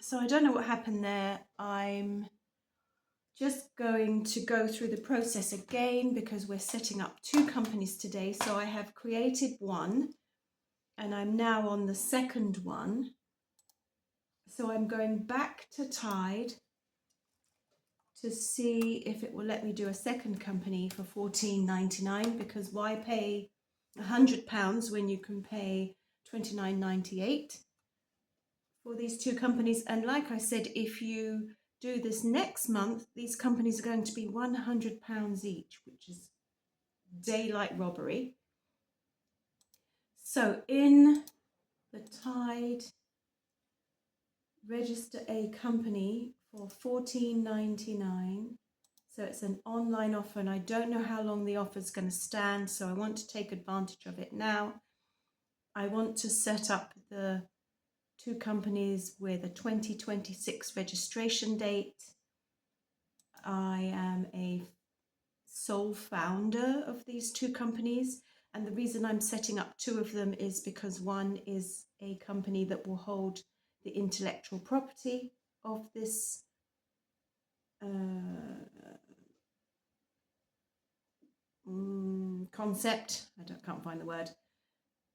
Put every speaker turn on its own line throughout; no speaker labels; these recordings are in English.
So I don't know what happened there. I'm just going to go through the process again because we're setting up 2 companies today. So I have created one and I'm now on the second one. So I'm going back to Tide to see if it will let me do a second company for $14.99, because why pay £100 when you can pay $29.98 for these 2 companies. And like I said, if you do this next month, these companies are going to be £100 each, which is daylight robbery. So in the Tide, register a company for $14.99. So it's an online offer and I don't know how long the offer is going to stand, so I want to take advantage of it now. I want to set up the 2 companies with a 2026 registration date. I am a sole founder of these 2 companies, and the reason I'm setting up 2 of them is because one is a company that will hold the intellectual property of this concept. Can't find the word.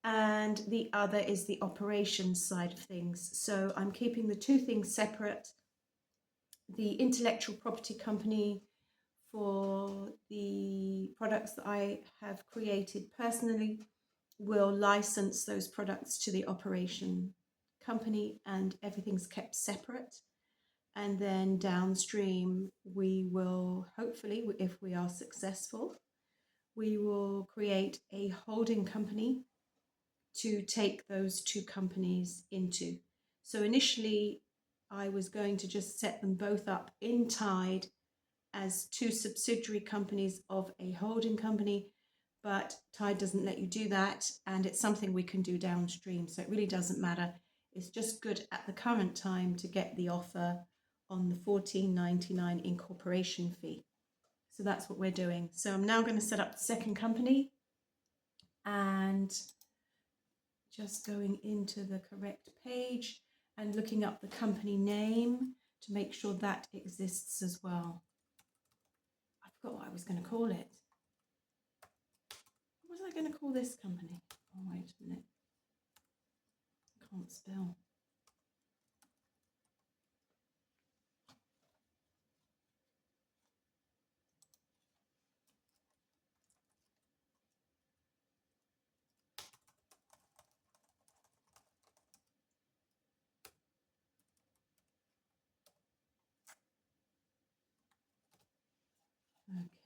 And the other is the operations side of things. So I'm keeping the 2 things separate. The intellectual property company for the products that I have created personally will license those products to the operation company, and everything's kept separate. And then downstream, we will hopefully, if we are successful, we will create a holding company to take those 2 companies into. So initially, I was going to just set them both up in Tide as 2 subsidiary companies of a holding company, but Tide doesn't let you do that, and it's something we can do downstream, so it really doesn't matter. It's just good at the current time to get the offer on the $14.99 incorporation fee. So that's what we're doing. So I'm now going to set up the second company and just going into the correct page and looking up the company name to make sure that exists as well. I forgot what I was going to call it. What was I going to call this company? Oh, wait a minute. I can't spell.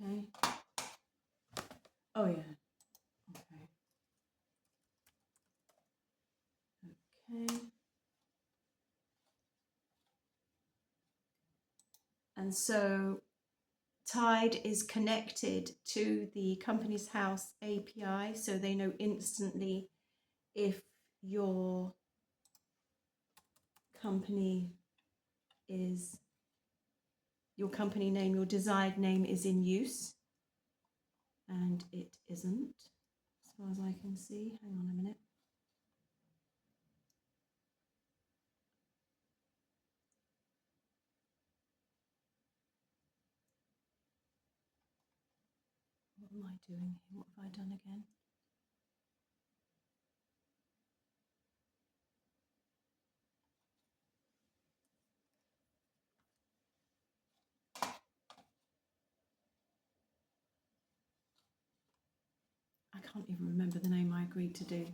Okay. Oh, yeah. Okay. Okay. And so Tide is connected to the Company's House API, so they know instantly if your company is, your company name, your desired name is in use, and it isn't, as far as I can see. Hang on a minute. What am I doing here? What have I done again? I can't even remember the name I agreed to do.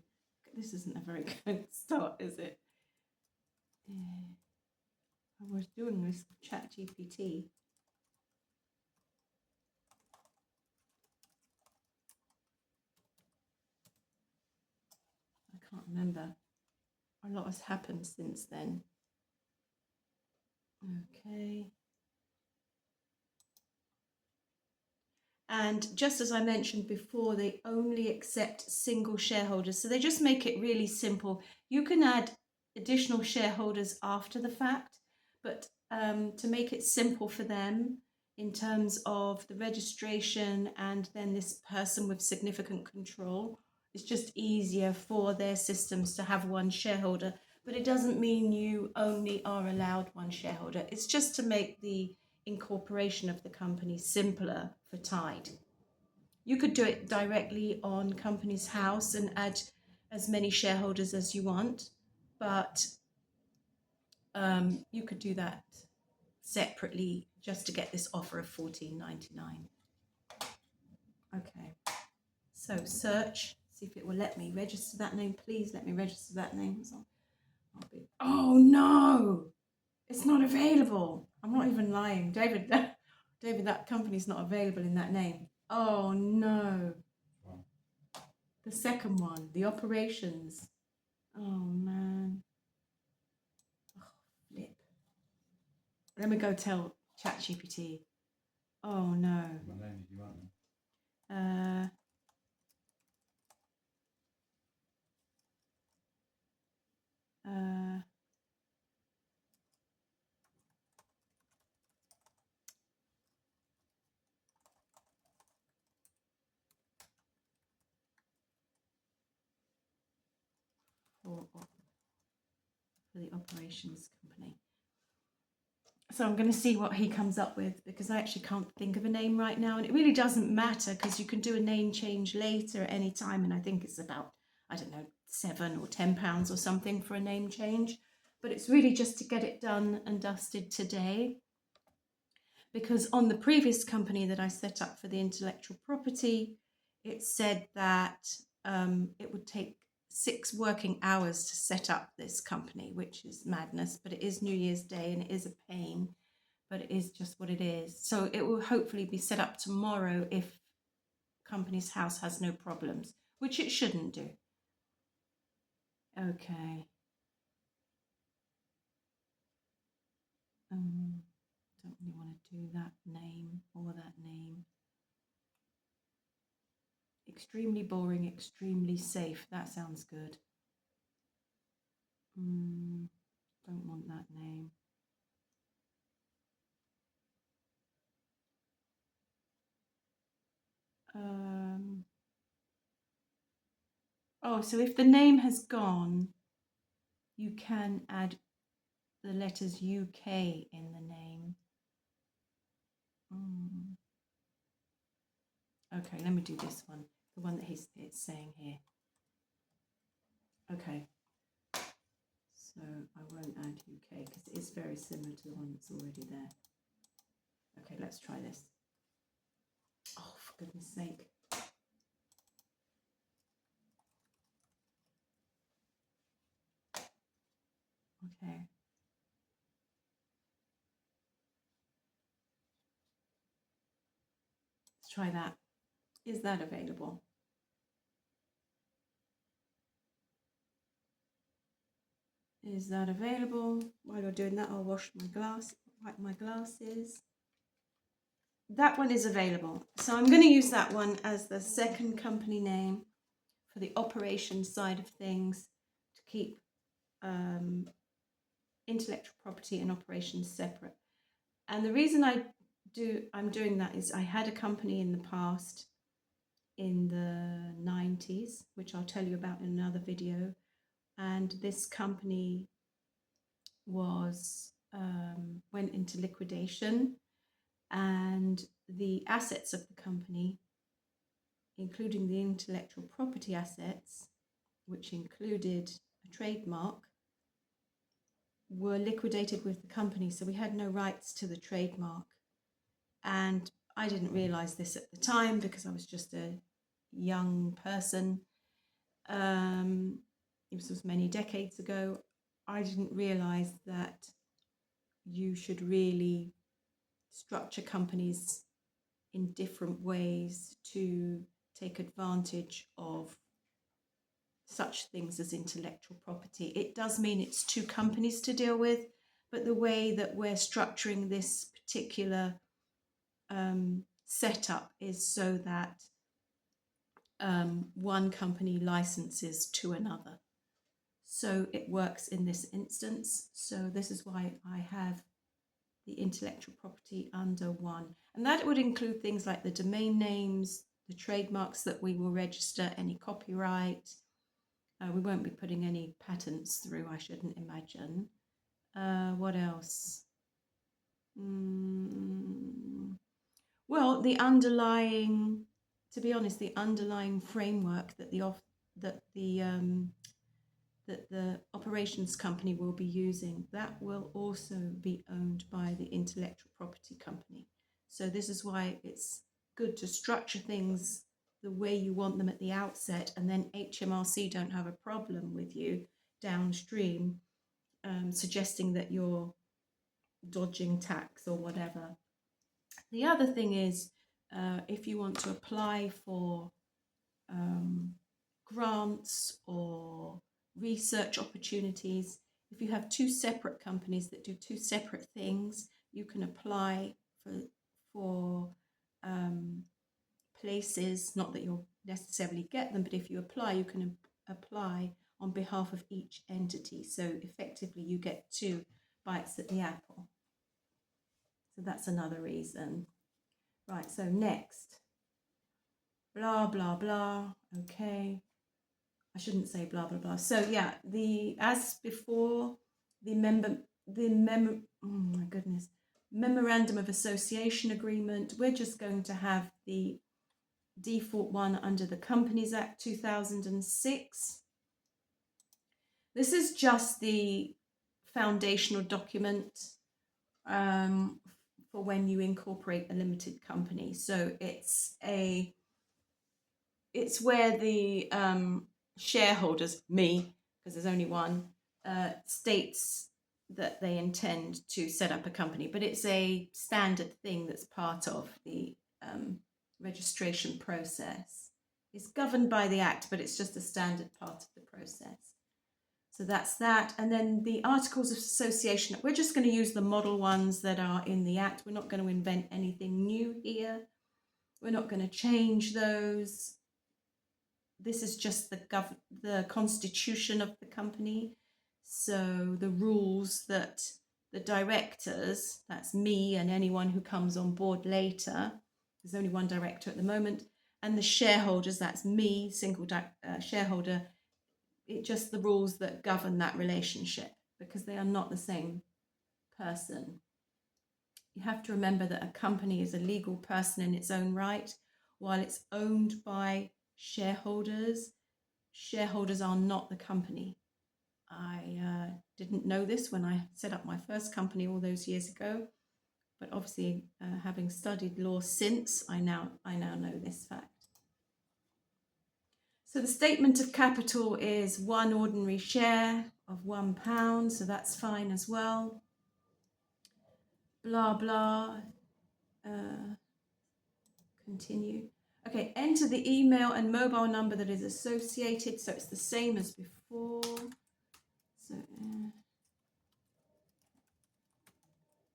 This isn't a very good start, is it? Yeah. I was doing this with ChatGPT. I can't remember. A lot has happened since then. Okay. And just as I mentioned before, they only accept single shareholders. So they just make it really simple. You can add additional shareholders after the fact, but to make it simple for them in terms of the registration and then this person with significant control, it's just easier for their systems to have one shareholder. but it doesn't mean you only are allowed one shareholder. It's just to make the incorporation of the company simpler for Tide. You could do it directly on Companies House and add as many shareholders as you want, but you could do that separately just to get this offer of $14.99. Okay, so search, see if it will let me register that name. Please let me register that name. Oh no, it's not available. I'm not even lying. David, that company's not available in that name. Oh no. The second one, the operations. Oh man. Oh, flip. Let me go tell ChatGPT. Oh no. What name did you want then? For the operations company. So I'm going to see what he comes up with, because I actually can't think of a name right now, and it really doesn't matter because you can do a name change later at any time, and I think it's about, I don't know, £7 or £10 or something for a name change, but it's really just to get it done and dusted today, because on the previous company that I set up for the intellectual property, it said that it would take 6 working hours to set up this company, which is madness, but it is New Year's Day and it is a pain, but it is just what it is. So it will hopefully be set up tomorrow if Companies House has no problems, which it shouldn't do. Okay. Don't really want to do that name or that name. Extremely boring, extremely safe. That sounds good. Don't want that name. Oh, so if the name has gone, you can add the letters UK in the name. Okay, let me do this one, the one that it's saying here. Okay, so I won't add UK because it is very similar to the one that's already there. Okay, let's try this. Oh, for goodness sake. Okay. Let's try that. Is that available? Is that available? While you're doing that, I'll wipe my glasses. That one is available. So I'm going to use that one as the second company name for the operations side of things, to keep intellectual property and operations separate. And the reason I'm doing that is I had a company in the past in the 90s, which I'll tell you about in another video. And this company went into liquidation, and the assets of the company, including the intellectual property assets, which included a trademark, were liquidated with the company. So we had no rights to the trademark. And I didn't realize this at the time because I was just a young person. This was many decades ago. I didn't realize that you should really structure companies in different ways to take advantage of such things as intellectual property. It does mean it's 2 companies to deal with, but the way that we're structuring this particular setup is so that one company licenses to another. So it works in this instance. So this is why I have the intellectual property under one. And that would include things like the domain names, the trademarks that we will register, any copyright, We won't be putting any patents through, I shouldn't imagine. What else? Well, the underlying, to be honest, the underlying framework that the operations company will be using, that will also be owned by the intellectual property company. So this is why it's good to structure things the way you want them at the outset, and then HMRC don't have a problem with you downstream, suggesting that you're dodging tax or whatever. The other thing is, if you want to apply for grants or research opportunities, if you have two separate companies that do two separate things, you can apply for places, not that you'll necessarily get them, but if you apply, you can apply on behalf of each entity. So effectively you get two bites at the apple. So that's another reason. Right, so next. Blah, blah, blah. Okay. I shouldn't say blah, blah, blah. So yeah, as before, Memorandum of Association Agreement, we're just going to have the default one under the Companies Act 2006. This is just the foundational document for when you incorporate a limited company. So it's where the shareholders, me, because there's only one, states that they intend to set up a company, but it's a standard thing that's part of the registration process. It's governed by the Act, but it's just a standard part of the process. So that's that. And then the Articles of Association, we're just going to use the model ones that are in the Act. We're not going to invent anything new here. We're not going to change those. This is just the constitution of the company. So the rules that the directors, that's me and anyone who comes on board later, there's only one director at the moment, and the shareholders, that's me, single shareholder, just the rules that govern that relationship, because they are not the same person. You have to remember that a company is a legal person in its own right, while it's owned by shareholders. Shareholders are not the company. I didn't know this when I set up my first company all those years ago, but obviously having studied law since, I now know this fact. So the statement of capital is 1 ordinary share of £1, so that's fine as well. Blah, blah. Continue. Okay, enter the email and mobile number that is associated, so it's the same as before. So,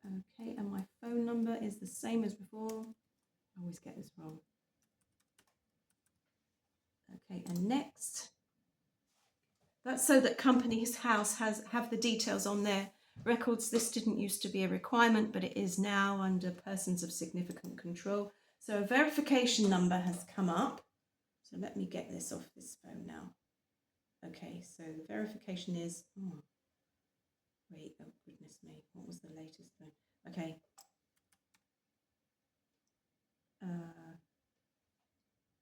okay, and my phone number is the same as before. I always get this wrong. Okay, and next. That's so that Companies House have the details on their records. This didn't used to be a requirement, but it is now under persons of significant control. So a verification number has come up. So let me get this off this phone now. Okay, so the verification is, oh goodness me, what was the latest thing? Okay.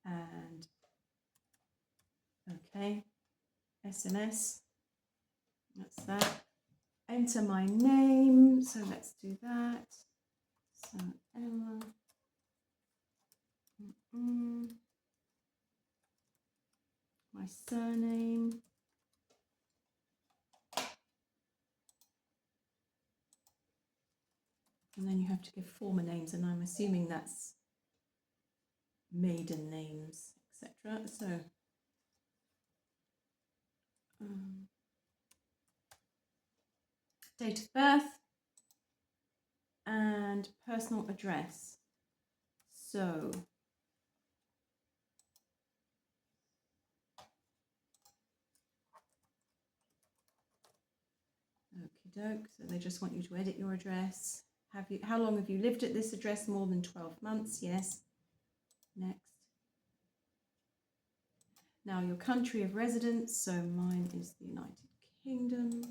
And, okay, SMS, that's that. Enter my name, so let's do that. So Emma. My surname. And then you have to give former names, and I'm assuming that's maiden names, etc. So date of birth and personal address. So okie doke. So they just want you to edit your address. How long have you lived at this address? More than 12 months. Yes. Next. Now your country of residence, so mine is the United Kingdom.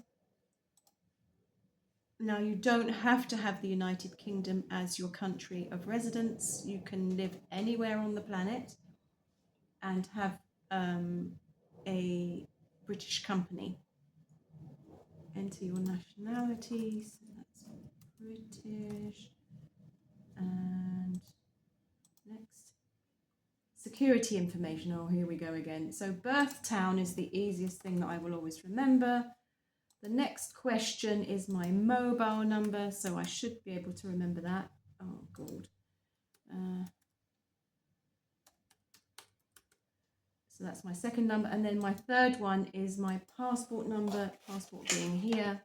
Now you don't have to have the United Kingdom as your country of residence. You can live anywhere on the planet and have a British company. Enter your nationality, so that's British. And next, security information. Oh, here we go again. So birth town is the easiest thing that I will always remember. The next question is my mobile number, so I should be able to remember that. Oh, God. So that's my second number. And then my third one is my passport number, passport being here.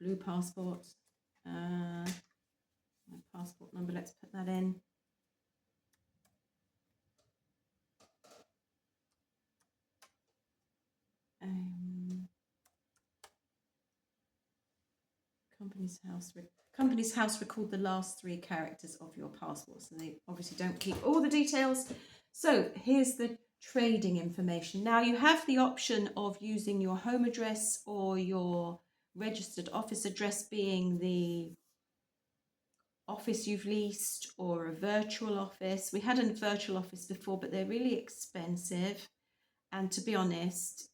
Blue passport. My passport number, let's put that in. Company's house record the last 3 characters of your passport. So they obviously don't keep all the details. So here's the trading information. Now you have the option of using your home address or your registered office address being the office you've leased or a virtual office. We had a virtual office before, but they're really expensive. And to be honest,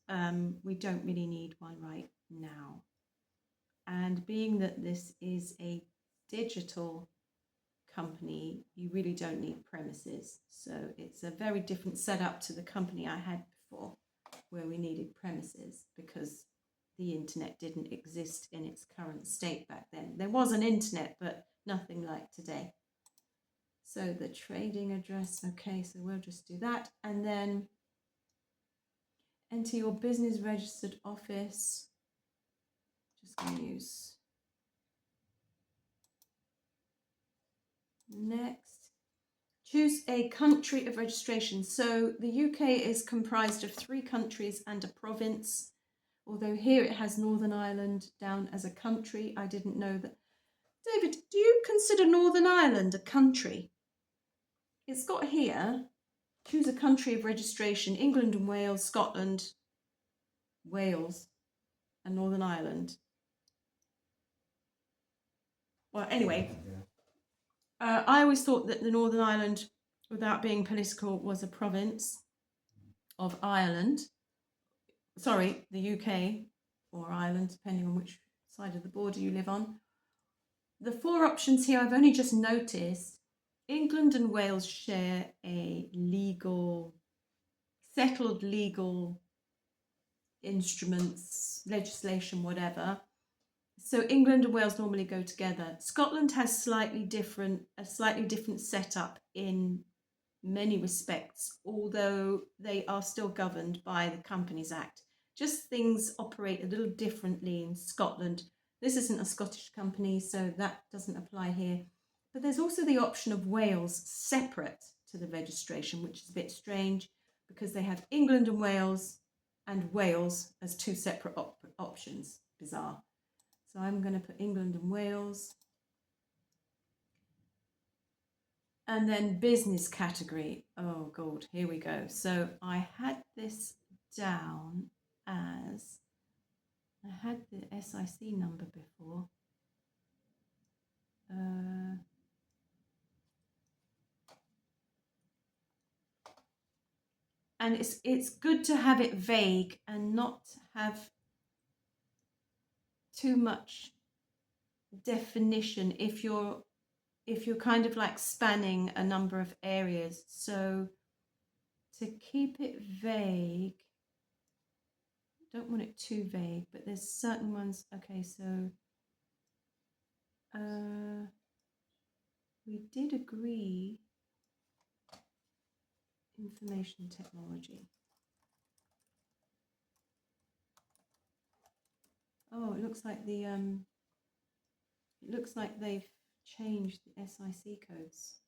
we don't really need one right now. And being that this is a digital company, you really don't need premises. So it's a very different setup to the company I had before, where we needed premises because the internet didn't exist in its current state back then. There was an internet, but nothing like today. So the trading address, okay, so we'll just do that. And then enter your business registered office. Just going to use next. Choose a country of registration. So the UK is comprised of 3 countries and a province. Although here it has Northern Ireland down as a country. I didn't know that. David, do you consider Northern Ireland a country? It's got here, choose a country of registration, England and Wales, Scotland, Wales and Northern Ireland. Well, anyway, I always thought that the Northern Ireland, without being political, was a province of Ireland. Sorry, the UK or Ireland, depending on which side of the border you live on. The 4 options here, I've only just noticed, England and Wales share a settled legal instruments, legislation, whatever. So England and Wales normally go together. Scotland has a slightly different setup in many respects, although they are still governed by the Companies Act. Just things operate a little differently in Scotland. This isn't a Scottish company, so that doesn't apply here. But there's also the option of Wales separate to the registration, which is a bit strange because they have England and Wales as 2 separate options. Bizarre. So I'm going to put England and Wales. And then business category. Oh, God, here we go. So I had this down as, I had the SIC number before. And it's good to have it vague and not have too much definition if you're kind of like spanning a number of areas. So to keep it vague, don't want it too vague, but there's certain ones. Okay, so we did agree information technology. Oh, it looks like they've changed the SIC codes.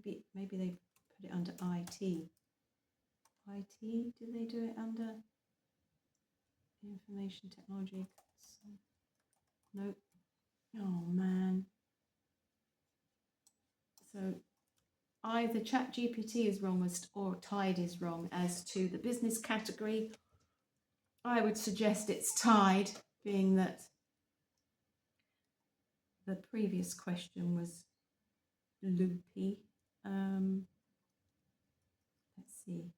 Maybe they put it under IT. IT, do they do it under information technology? Nope. Oh man. So either ChatGPT is wrong or Tide is wrong as to the business category. I would suggest it's Tide, being that the previous question was loopy. Let's see.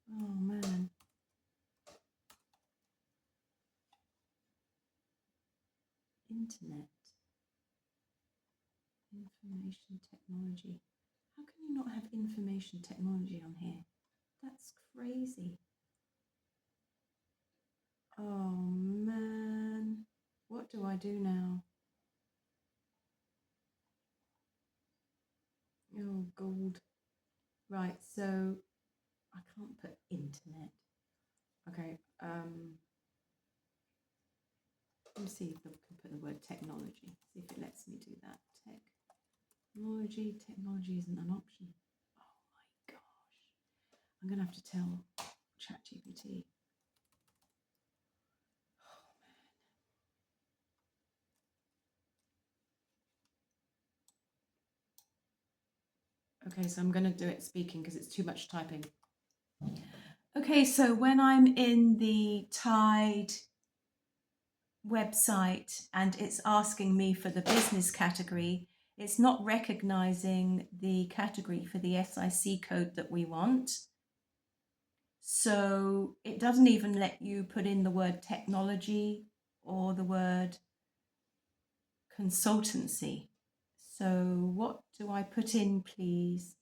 Oh man. Internet. Information technology. How can you not have information technology on here? That's crazy. Oh man. What do I do now? Oh gold. Right, so I can't put internet. Okay, let me see if I can put the word technology. See if it lets me do that. Technology isn't an option. Oh my gosh. I'm gonna have to tell ChatGPT. Okay, so I'm going to do it speaking because it's too much typing. Okay, so when I'm in the Tide website and it's asking me for the business category, it's not recognizing the category for the SIC code that we want. So it doesn't even let you put in the word technology or the word consultancy. So what do I put in, please?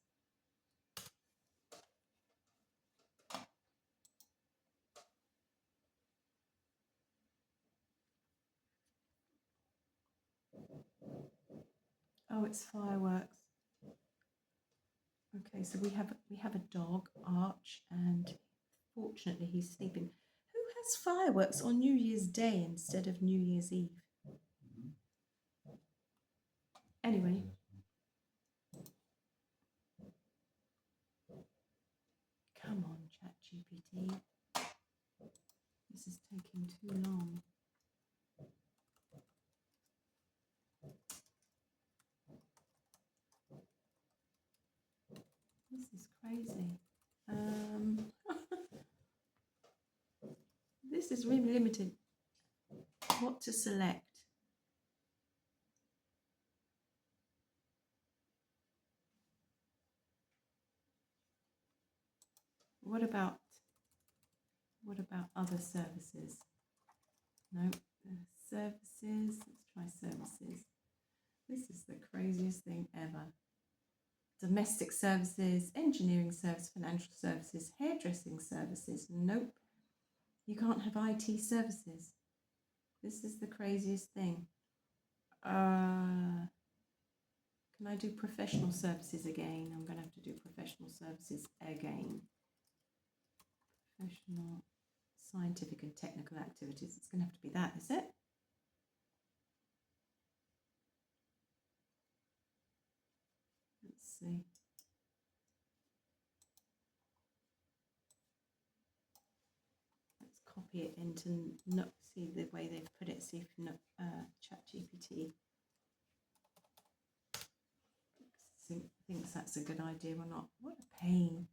Oh, it's fireworks. Okay, so we have a dog, Arch, and fortunately he's sleeping. Who has fireworks on New Year's Day instead of New Year's Eve? Anyway. Come on, ChatGPT. This is taking too long. This is crazy. This is really limited. What to select? What about other services? No, services. Let's try services. This is the craziest thing ever. Domestic services, engineering service, financial services, hairdressing services. Nope. You can't have IT services. This is the craziest thing. Can I do professional services again? I'm going to have to do professional services again. Professional, scientific and technical activities. It's going to have to be that, is it? Let's see. Let's copy it into, see the way they've put it, see if ChatGPT thinks that's a good idea or not. What a pain.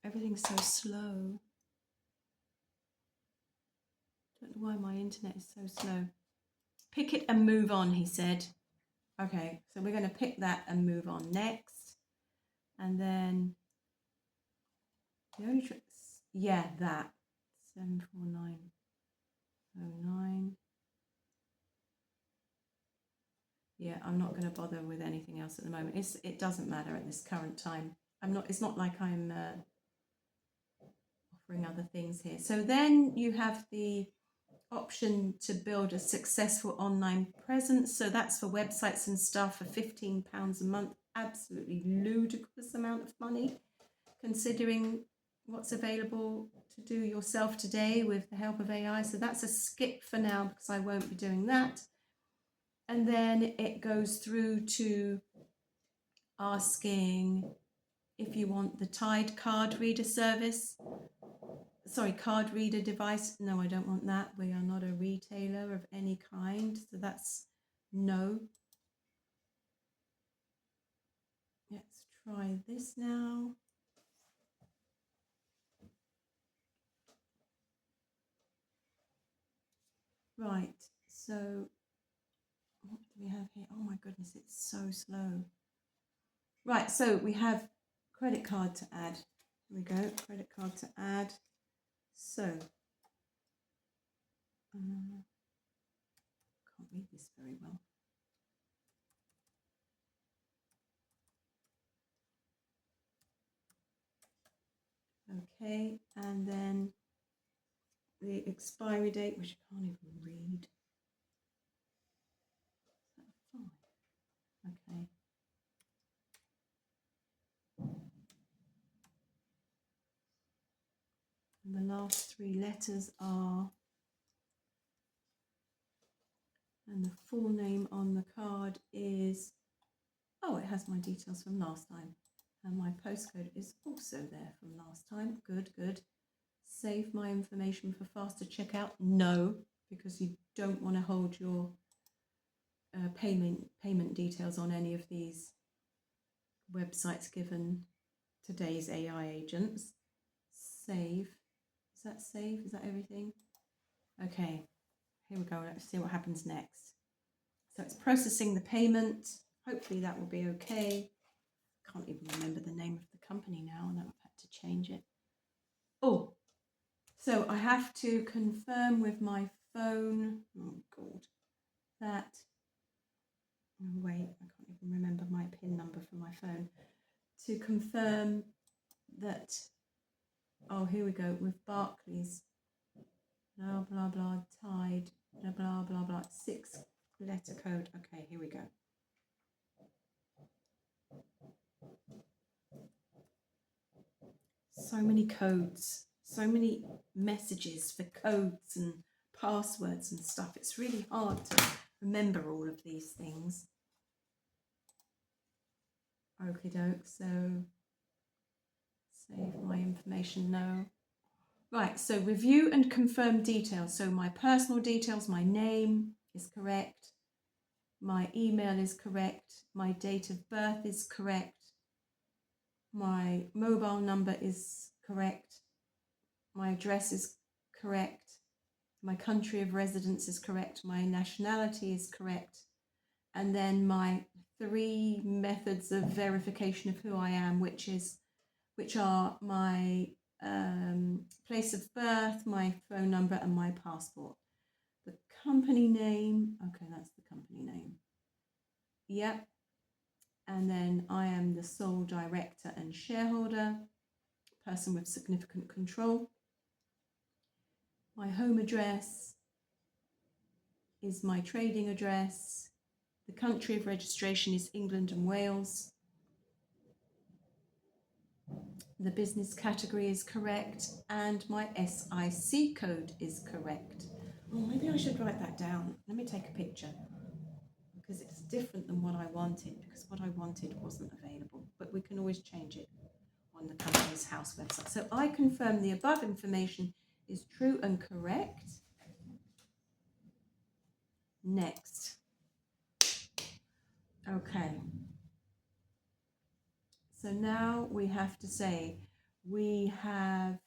Everything's so slow. Don't know why my internet is so slow. Pick it and move on, he said. Okay, so we're going to pick that and move on next. And then the only trick, yeah, that 74909. Yeah, I'm not going to bother with anything else at the moment. It doesn't matter at this current time. It's not like I'm offering other things here. So then you have the option to build a successful online presence. So that's for websites and stuff for £15 a month. Absolutely ludicrous amount of money, considering what's available to do yourself today with the help of AI. So that's a skip for now because I won't be doing that. And then it goes through to asking if you want the Tide card reader service. Sorry, card reader device. No, I don't want that. We are not a retailer of any kind, so that's no. Let's try this now. Right, so what do we have here? Oh my goodness, it's so slow. Right, so we have credit card to add. Here we go, credit card to add. So, can't read this very well. Okay, and then the expiry date, which I can't even read. Okay. And the last three letters are, and the full name on the card is, oh, it has my details from last time. And my postcode is also there from last time. Good, good. Save my information for faster checkout? No, because you don't want to hold your payment details on any of these websites given today's AI agents. Save. Is that save? Is that everything? Okay, here we go. Let's see what happens next. So it's processing the payment. Hopefully that will be okay. Can't even remember the name of the company now, and I've had to change it. Oh, so I have to confirm with my phone. Oh God, that. Oh, wait, I can't even remember my PIN number for my phone. To confirm that. Oh, here we go with Barclays. Blah blah blah. Tide. Blah blah blah blah. 6-letter code. Okay, here we go. So many codes, so many messages for codes and passwords and stuff. It's really hard to remember all of these things. Okie doke, so save my information now. Right, so review and confirm details. So my personal details, my name is correct, my email is correct, my date of birth is correct, my mobile number is correct, my address is correct, my country of residence is correct, my nationality is correct, and then my 3 methods of verification of who I am, which are my place of birth, my phone number, and my passport. The company name, okay, that's the company name. Yep. And then I am the sole director and shareholder, person with significant control. My home address is my trading address. The country of registration is England and Wales. The business category is correct, and my SIC code is correct. Oh, maybe I should write that down. Let me take a picture, because it's different than what I wanted, because what I wanted wasn't available, but we can always change it on the Companies House website. So I confirm the above information is true and correct. Next. Okay. So now we have to say, we have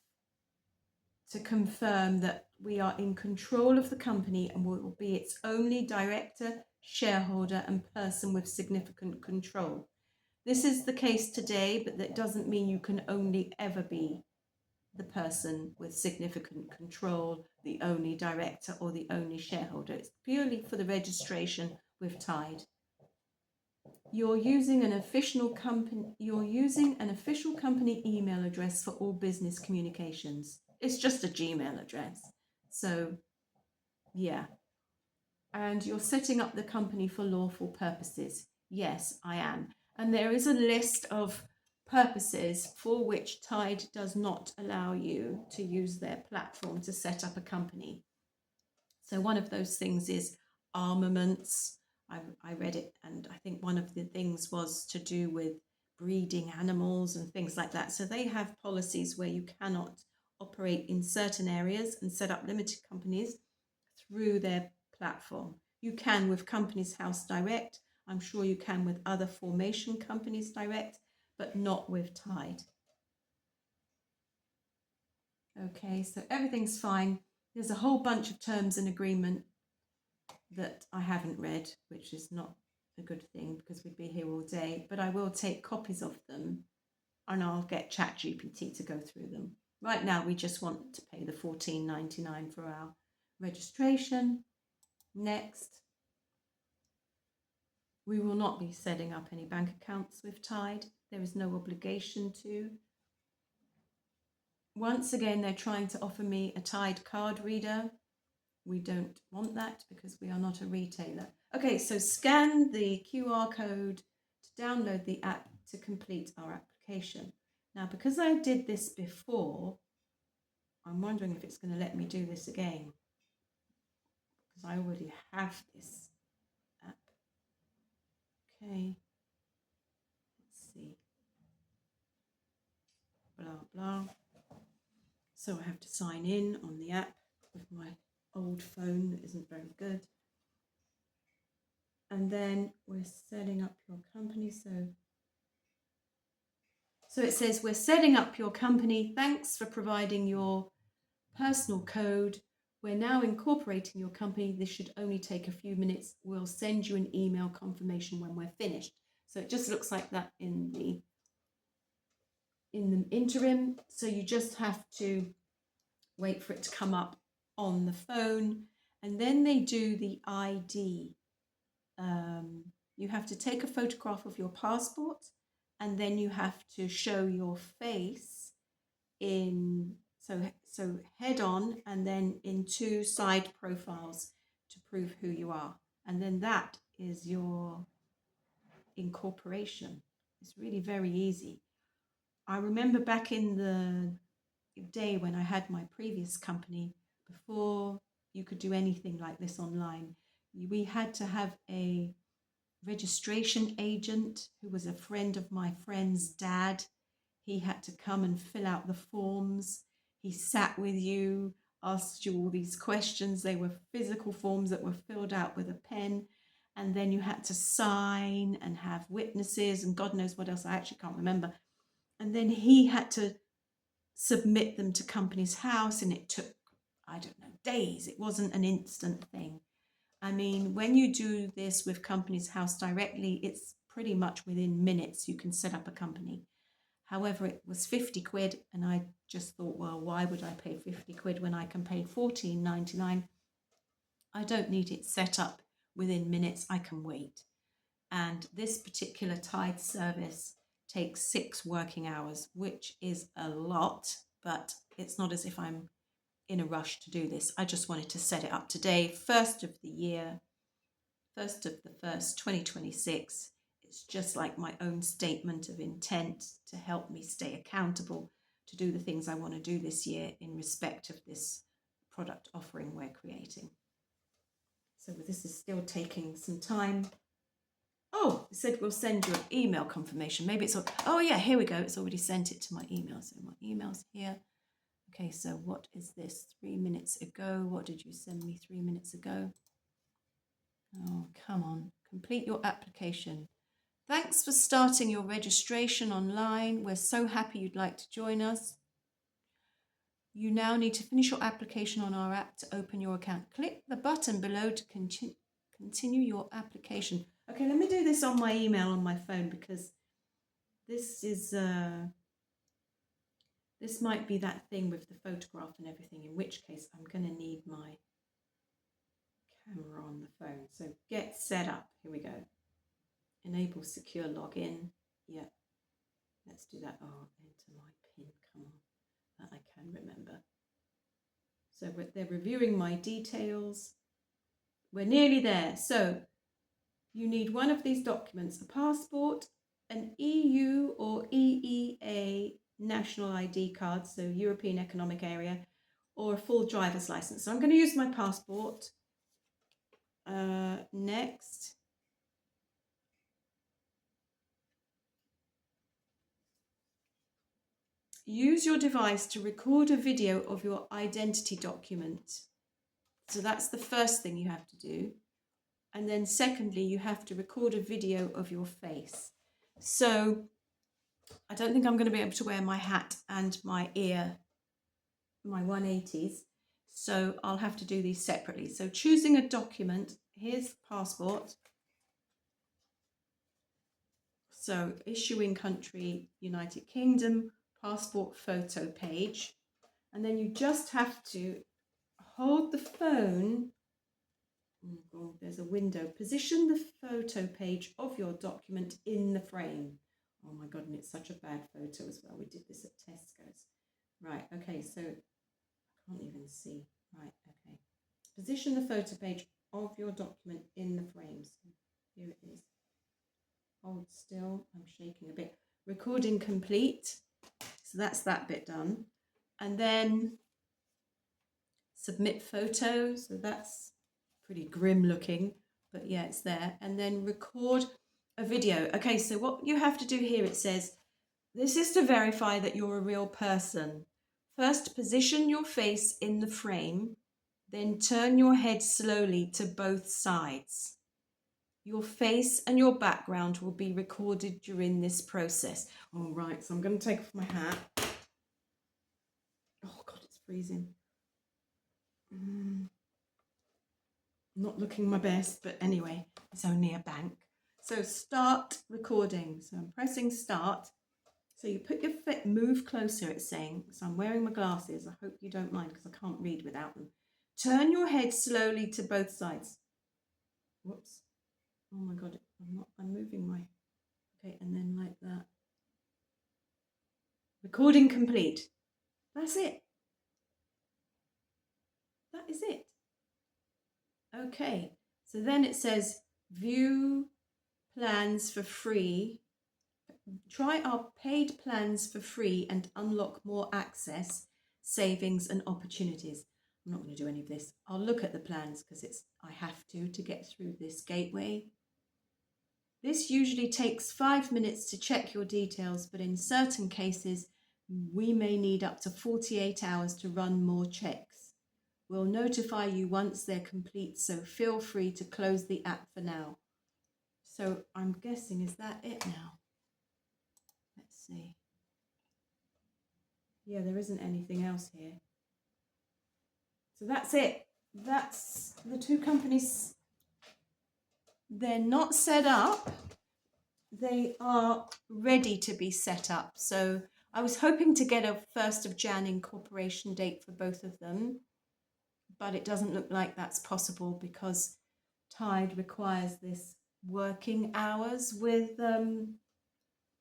to confirm that we are in control of the company and will be its only director, shareholder, and person with significant control. This is the case today, but that doesn't mean you can only ever be the person with significant control, the only director, or the only shareholder. It's purely for the registration with Tide. You're using an official company email address for all business communications. It's just a Gmail address. So, yeah. And you're setting up the company for lawful purposes. Yes, I am. And there is a list of purposes for which Tide does not allow you to use their platform to set up a company. So one of those things is armaments. I read it, and I think one of the things was to do with breeding animals and things like that. So they have policies where you cannot operate in certain areas and set up limited companies through their platform. You can with Companies House Direct. I'm sure you can with other formation companies direct, but not with Tide. Okay, so everything's fine. There's a whole bunch of terms and agreement that I haven't read, which is not a good thing because we'd be here all day, but I will take copies of them and I'll get ChatGPT to go through them. Right now, we just want to pay the $14.99 for our registration. Next. We will not be setting up any bank accounts with Tide. There is no obligation to. Once again, they're trying to offer me a Tide card reader. We don't want that because we are not a retailer. Okay, so scan the QR code to download the app to complete our application. Now, because I did this before, I'm wondering if it's going to let me do this again, because I already have this app. Okay, let's see. Blah, blah. So I have to sign in on the app with my old phone that isn't very good. And then we're setting up your company. So it says, we're setting up your company. Thanks for providing your personal code. We're now incorporating your company. This should only take a few minutes. We'll send you an email confirmation when we're finished. So it just looks like that in the interim. So you just have to wait for it to come up on the phone, and then they do the ID. You have to take a photograph of your passport, and then you have to show your face in so head on, and then in 2 side profiles to prove who you are, and then that is your incorporation. It's really very easy. I remember back in the day when I had my previous company, before you could do anything like this online, we had to have a registration agent who was a friend of my friend's dad. He had to come and fill out the forms. He sat with you, asked you all these questions. They were physical forms that were filled out with a pen, and then you had to sign and have witnesses and God knows what else. I actually can't remember. And then he had to submit them to Companies House, and it took, I don't know, days. It wasn't an instant thing. I mean, when you do this with Companies House directly, it's pretty much within minutes you can set up a company. However, it was 50 quid, and I just thought, well, why would I pay 50 quid when I can pay $14.99? I don't need it set up within minutes. I can wait. And this particular Tide service takes 6 working hours, which is a lot, but it's not as if I'm in a rush to do this. I just wanted to set it up today, 1st of the year, 1st of the 1st, 2026. It's just like my own statement of intent to help me stay accountable to do the things I want to do this year in respect of this product offering we're creating. So this is still taking some time. Oh, it said we'll send you an email confirmation. Maybe it's, oh yeah, here we go. It's already sent it to my email. So my email's here. Okay, so what is this? 3 minutes ago. What did you send me 3 minutes ago? Oh, come on. Complete your application. Thanks for starting your registration online. We're so happy you'd like to join us. You now need to finish your application on our app to open your account. Click the button below to continue your application. Okay, let me do this on my email on my phone, because this is this might be that thing with the photograph and everything, in which case I'm going to need my camera on the phone. So get set up. Here we go. Enable secure login. Yeah, let's do that. Oh, enter my PIN. Come on, that I can remember. So they're reviewing my details. We're nearly there. So you need one of these documents: a passport, an EU or EEA national ID card, so European Economic Area, or a full driver's license. So I'm going to use my passport. Next. use your device to record a video of your identity document. So that's the first thing you have to do. And then secondly, you have to record a video of your face. So I don't think I'm going to be able to wear my hat and my 180s. So I'll have to do these separately. So choosing a document, here's passport. So issuing country, United Kingdom, passport photo page. And then you just have to hold the phone. Oh, there's a window. Position the photo page of your document in the frame. Oh my God, and it's such a bad photo as well. We did this at Tesco's. Right, okay, so I can't even see. Right, okay. Position the photo page of your document in the frame. So here it is. Hold still. I'm shaking a bit. Recording complete. So that's that bit done. And then submit photo. So that's pretty grim looking, but yeah, it's there. And then record a video. Okay, so what you have to do here, it says, this is to verify that you're a real person. First, position your face in the frame, then turn your head slowly to both sides. Your face and your background will be recorded during this process. All right, so I'm going to take off my hat. Oh God, it's freezing. Not looking my best, but anyway, it's only a bank. So start recording. So I'm pressing start. So you put your foot, move closer, it's saying. So I'm wearing my glasses. I hope you don't mind because I can't read without them. Turn your head slowly to both sides. Whoops. Oh my God, I'm moving my, okay, and then like that. Recording complete. That's it. That is it. Okay, so then it says view plans for free. Try our paid plans for free and unlock more access, savings and opportunities. I'm not going to do any of this. I'll look at the plans because I have to get through this gateway. This usually takes 5 minutes to check your details, but in certain cases, we may need up to 48 hours to run more checks. We'll notify you once they're complete, so feel free to close the app for now. So I'm guessing, is that it now? Let's see. Yeah, there isn't anything else here. So that's it. That's the two companies. They're not set up. They are ready to be set up. So I was hoping to get a 1st of Jan incorporation date for both of them, but it doesn't look like that's possible because Tide requires this working hours with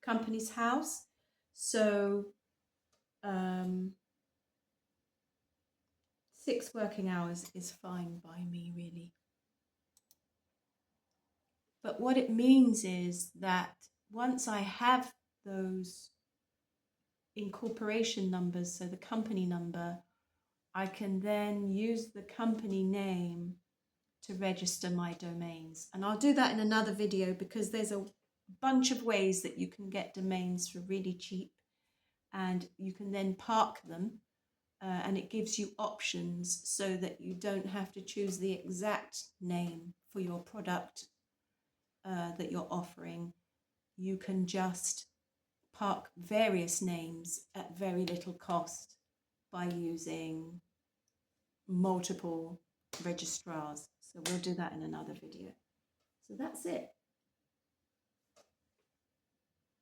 Companies House. So 6 working hours is fine by me, really. But what it means is that once I have those incorporation numbers, so the company number, I can then use the company name to register my domains. And I'll do that in another video because there's a bunch of ways that you can get domains for really cheap, and you can then park them and it gives you options so that you don't have to choose the exact name for your product that you're offering. You can just park various names at very little cost by using multiple registrars. So we'll do that in another video. So that's it.